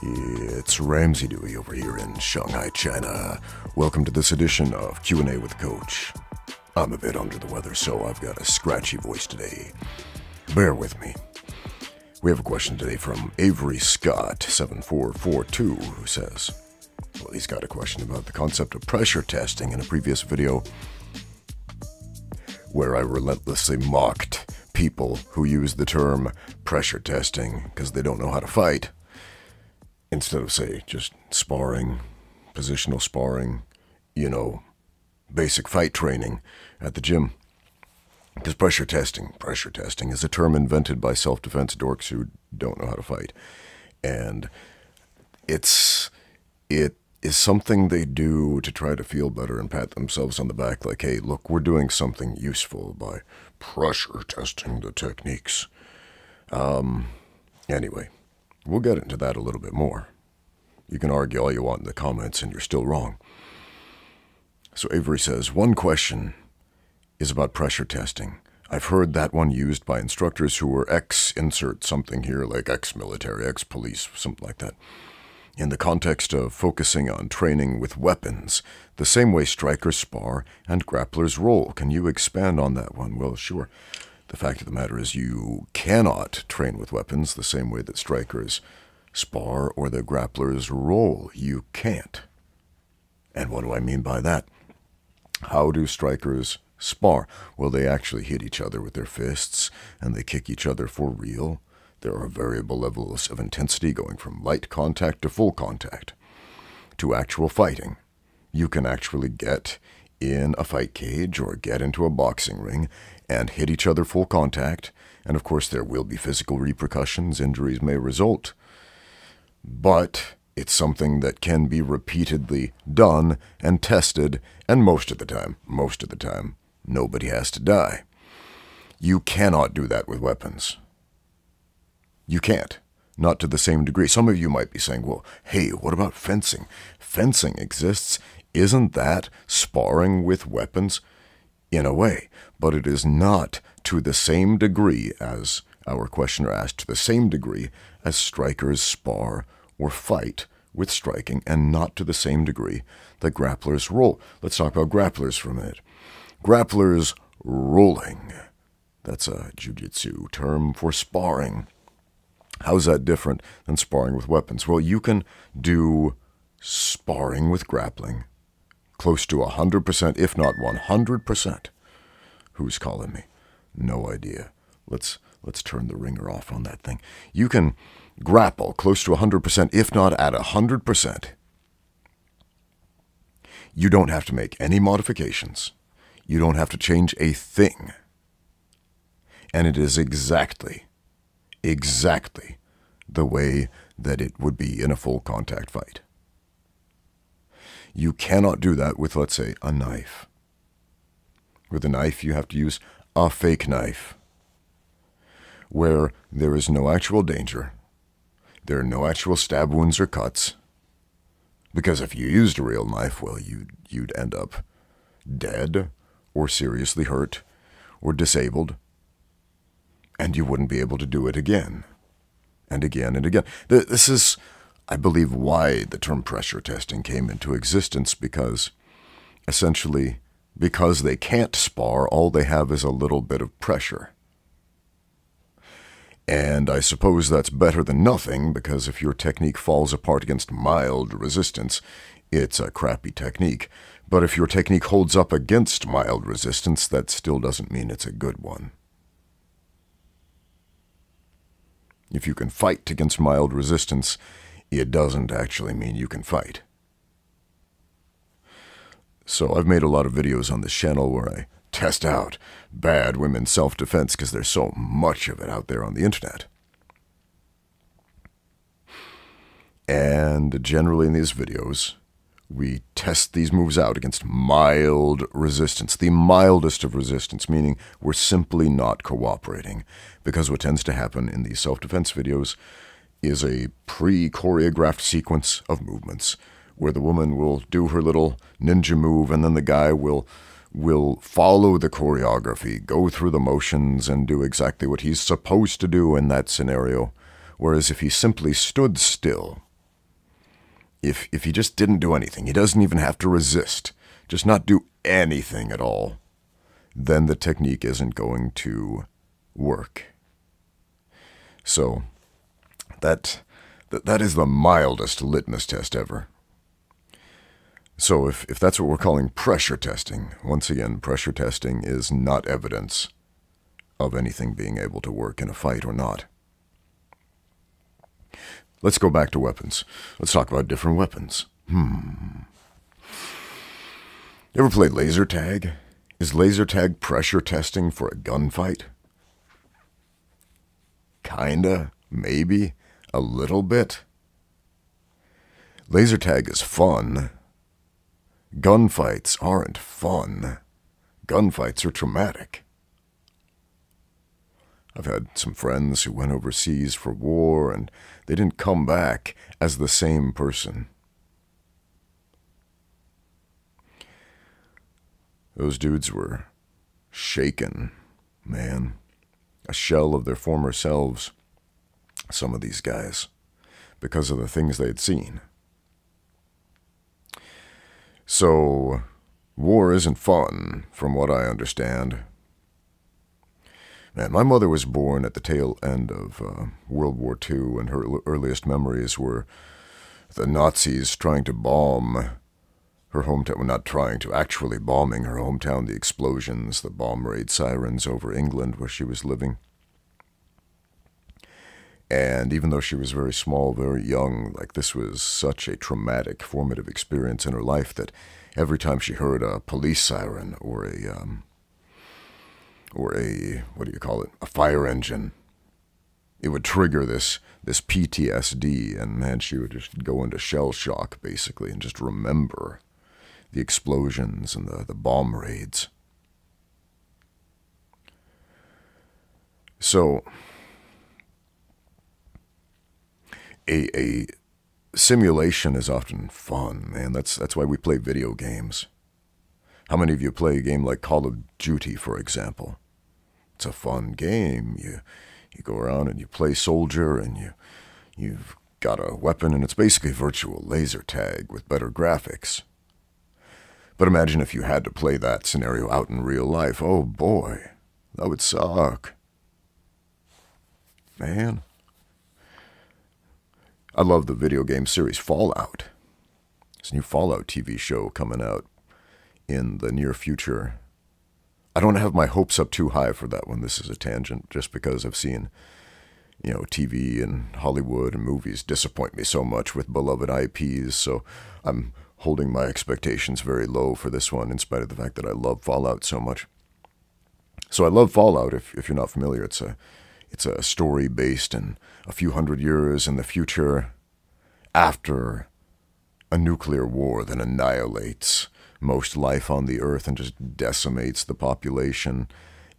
It's Ramsey Dewey over here in Shanghai, China. Welcome to this edition of Q&A with Coach. I'm a bit under the weather, so I've got a scratchy voice today. Bear with me. We have a question today from Avery Scott 7442, who says, well, he's got a question about the concept of pressure testing in a previous video where I relentlessly mocked people who use the term pressure testing because they don't know how to fight, instead of, say, just sparring, positional sparring, basic fight training at the gym. Because pressure testing is a term invented by self-defense dorks who don't know how to fight. And it is something they do to try to feel better and pat themselves on the back like, hey, look, we're doing something useful by pressure testing the techniques. Anyway, we'll get into that a little bit more. You can argue all you want in the comments and you're still wrong. So Avery says, one question is about pressure testing. I've heard that one used by instructors who were insert something here, like ex-military, ex-police, something like that, in the context of focusing on training with weapons, the same way strikers spar and grapplers roll. Can you expand on that one? Well, sure. The fact of the matter is you cannot train with weapons the same way that strikers spar or the grapplers roll. You can't. And what do I mean by that? How do strikers spar? Well, they actually hit each other with their fists, and they kick each other for real. There are variable levels of intensity going from light contact to full contact to actual fighting. You can actually get in a fight cage or get into a boxing ring and hit each other full contact, and of course there will be physical repercussions, injuries may result, but it's something that can be repeatedly done and tested, and most of the time, nobody has to die. You cannot do that with weapons. You can't. Not to the same degree. Some of you might be saying, well, hey, what about fencing? Fencing exists. Isn't that sparring with weapons? In a way. But it is not to the same degree, as our questioner asked, to the same degree as strikers spar or fight with striking, and not to the same degree that grapplers roll. Let's talk about grapplers for a minute. Grapplers rolling. That's a jiu-jitsu term for sparring. How's that different than sparring with weapons? Well, you can do sparring with grappling close to 100%, if not 100%. Who's calling me? No idea. Let's turn the ringer off on that thing. You can grapple close to 100%, if not at 100%. You don't have to make any modifications. You don't have to change a thing. And it is exactly the way that it would be in a full contact fight. You cannot do that with, let's say, a knife. With a knife, you have to use a fake knife, where there is no actual danger. There are no actual stab wounds or cuts. Because if you used a real knife, well, you'd end up dead or seriously hurt or disabled, and you wouldn't be able to do it again and again and again. This is, I believe, why the term pressure testing came into existence, because essentially, because they can't spar, all they have is a little bit of pressure. And I suppose that's better than nothing, because if your technique falls apart against mild resistance, it's a crappy technique. But if your technique holds up against mild resistance, that still doesn't mean it's a good one. If you can fight against mild resistance, it doesn't actually mean you can fight. So I've made a lot of videos on this channel where I test out bad women's self-defense because there's so much of it out there on the internet. And generally in these videos, we test these moves out against mild resistance, the mildest of resistance, meaning we're simply not cooperating. Because what tends to happen in these self-defense videos is a pre-choreographed sequence of movements where the woman will do her little ninja move and then the guy will follow the choreography, go through the motions, and do exactly what he's supposed to do in that scenario. Whereas if he simply stood still if he just didn't do anything, he doesn't even have to resist, just not do anything at all, then the technique isn't going to work. So that is the mildest litmus test ever. So if that's what we're calling pressure testing, once again, pressure testing is not evidence of anything being able to work in a fight or not. Let's go back to weapons. Let's talk about different weapons. You ever played laser tag? Is laser tag pressure testing for a gunfight? Kinda, maybe, a little bit. Laser tag is fun. Gunfights aren't fun. Gunfights are traumatic. I've had some friends who went overseas for war and they didn't come back as the same person. Those dudes were shaken, man. A shell of their former selves, some of these guys, because of the things they'd seen. So, war isn't fun, from what I understand. Man, my mother was born at the tail end of World War II, and her earliest memories were the Nazis trying to bomb her hometown. Well, not trying to, actually bombing her hometown, the explosions, the bomb raid sirens over England where she was living. And even though she was very small, very young, like this was such a traumatic, formative experience in her life that every time she heard a police siren or a what do you call it, a fire engine, it would trigger this PTSD, and man, she would just go into shell shock, basically, and just remember the explosions and the bomb raids. So, a simulation is often fun, man. That's why we play video games. How many of you play a game like Call of Duty, for example? It's a fun game. You go around and you play soldier, and you've got a weapon, and it's basically virtual laser tag with better graphics. But imagine if you had to play that scenario out in real life. Oh boy, that would suck. Man. I love the video game series Fallout. There's a new Fallout TV show coming out in the near future. I don't have my hopes up too high for that one. This is a tangent, just because I've seen, TV and Hollywood and movies disappoint me so much with beloved IPs, so I'm holding my expectations very low for this one, in spite of the fact that I love Fallout so much. So I love Fallout. If you're not familiar, it's a story based in a few hundred years in the future, after a nuclear war that annihilates most life on the earth and just decimates the population,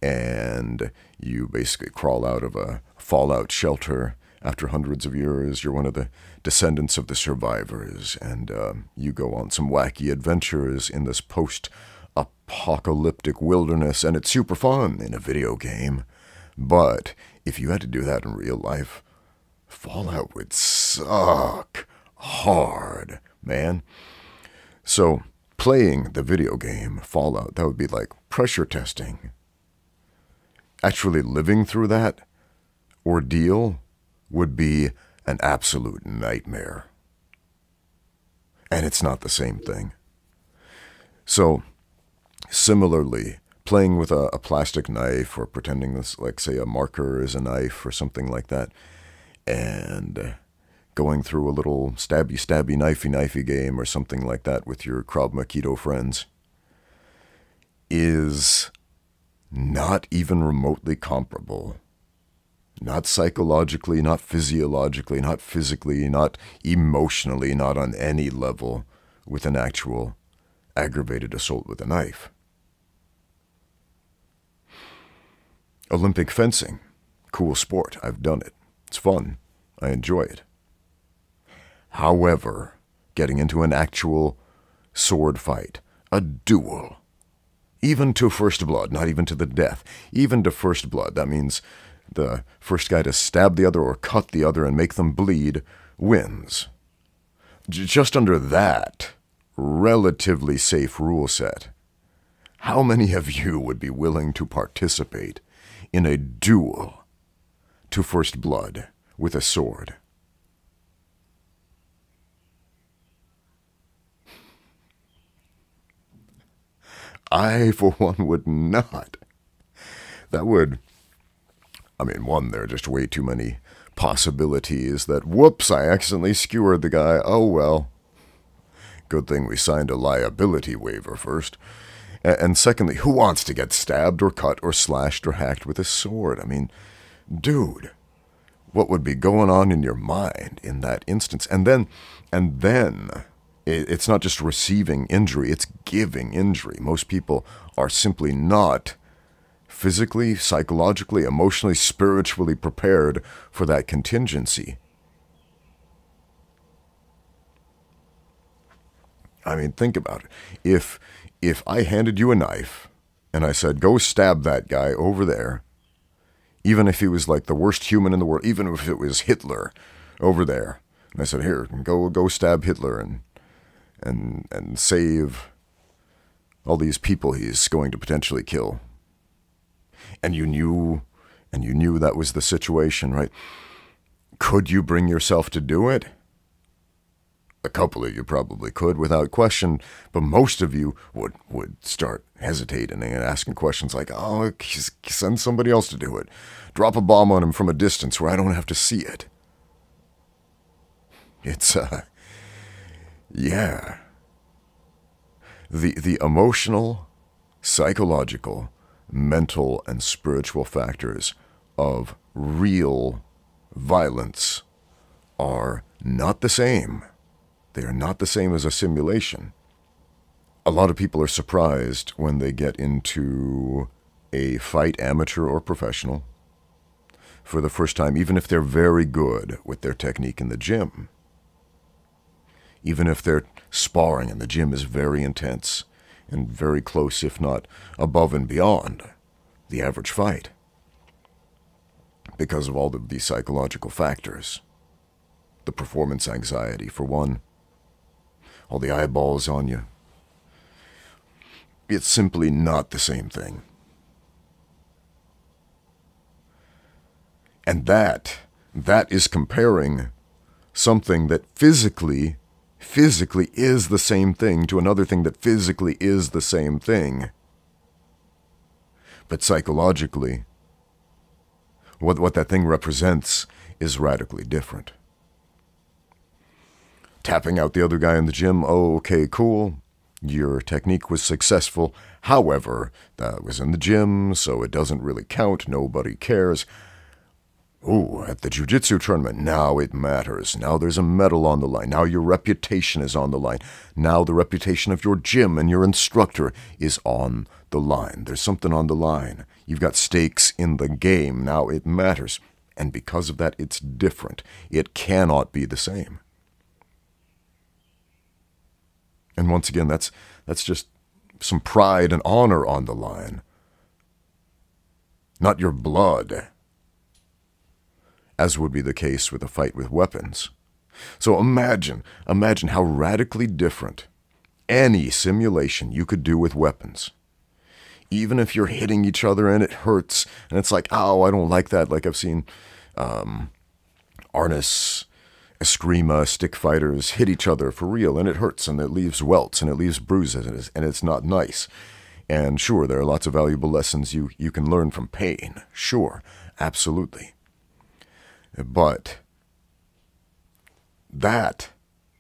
and you basically crawl out of a fallout shelter after hundreds of years. You're one of the descendants of the survivors, and you go on some wacky adventures in this post-apocalyptic wilderness, and it's super fun in a video game. But if you had to do that in real life, Fallout would suck hard, man. So playing the video game Fallout, that would be like pressure testing. Actually living through that ordeal would be an absolute nightmare. And it's not the same thing. So, similarly, playing with a plastic knife, or pretending this, like, say, a marker is a knife or something like that, and going through a little stabby, knifey game or something like that with your Krav Maga friends is not even remotely comparable. Not psychologically, not physiologically, not physically, not emotionally, not on any level with an actual aggravated assault with a knife. Olympic fencing, cool sport. I've done it. It's fun. I enjoy it. However, getting into an actual sword fight, a duel, even to first blood, not even to the death, even to first blood, that means the first guy to stab the other or cut the other and make them bleed wins. just under that relatively safe rule set, how many of you would be willing to participate in a duel to first blood with a sword? I, for one, would not. That would, one, there are just way too many possibilities that, whoops, I accidentally skewered the guy. Oh, well. Good thing we signed a liability waiver first. And secondly, who wants to get stabbed or cut or slashed or hacked with a sword? Dude, what would be going on in your mind in that instance? And then, it's not just receiving injury, it's giving injury. Most people are simply not physically, psychologically, emotionally, spiritually prepared for that contingency. Think about it. If I handed you a knife and I said, go stab that guy over there, even if he was like the worst human in the world, even if it was Hitler over there, and I said, here, go stab Hitler and save all these people he's going to potentially kill. And you knew that was the situation, right? Could you bring yourself to do it? A couple of you probably could, without question, but most of you would start hesitating and asking questions like, oh, send somebody else to do it. Drop a bomb on him from a distance where I don't have to see it. It's, yeah. The emotional, psychological, mental, and spiritual factors of real violence are not the same. They are not the same as a simulation. A lot of people are surprised when they get into a fight, amateur or professional, for the first time, even if they're very good with their technique in the gym. Even if they're sparring and the gym is very intense and very close, if not above and beyond the average fight, because of all of these psychological factors. The performance anxiety, for one. All the eyeballs on you. It's simply not the same thing. And that is comparing something that physically is the same thing to another thing that physically is the same thing. But psychologically, what that thing represents is radically different. Tapping out the other guy in the gym, oh, okay, cool. Your technique was successful. However, that was in the gym, so it doesn't really count. Nobody cares. Ooh, at the jiu-jitsu tournament, now it matters. Now there's a medal on the line. Now your reputation is on the line. Now the reputation of your gym and your instructor is on the line. There's something on the line. You've got stakes in the game. Now it matters. And because of that, it's different. It cannot be the same. And once again, that's just some pride and honor on the line. Not your blood, as would be the case with a fight with weapons. So imagine how radically different any simulation you could do with weapons. Even if you're hitting each other and it hurts, and it's like, oh, I don't like that. Like I've seen Arnis, Eskrima, stick fighters hit each other for real, and it hurts, and it leaves welts, and it leaves bruises, and it's not nice. And sure, there are lots of valuable lessons you can learn from pain. Sure, absolutely. But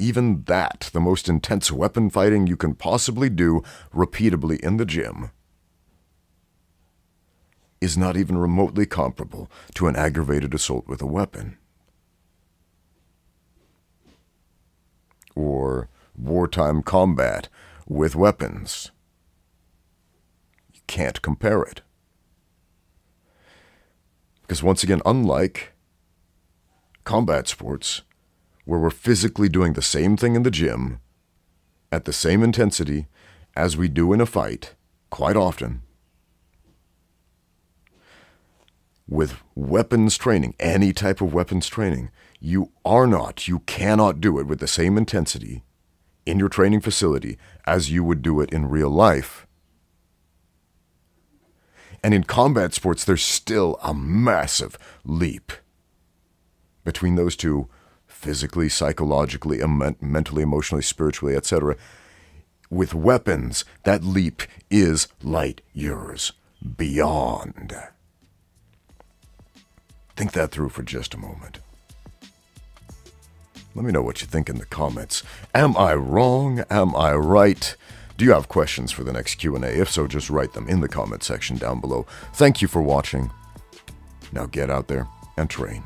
even that, the most intense weapon fighting you can possibly do repeatably in the gym, is not even remotely comparable to an aggravated assault with a weapon. Or wartime combat with weapons. You can't compare it. Because once again, unlike combat sports, where we're physically doing the same thing in the gym, at the same intensity as we do in a fight, quite often, with weapons training, any type of weapons training, You cannot do it with the same intensity in your training facility as you would do it in real life. And in combat sports, there's still a massive leap between those two, physically, psychologically, mentally, emotionally, spiritually, etc. With weapons, that leap is light years beyond. Think that through for just a moment. Let me know what you think in the comments. Am I wrong? Am I right? Do you have questions for the next Q&A? If so, just write them in the comment section down below. Thank you for watching. Now get out there and train.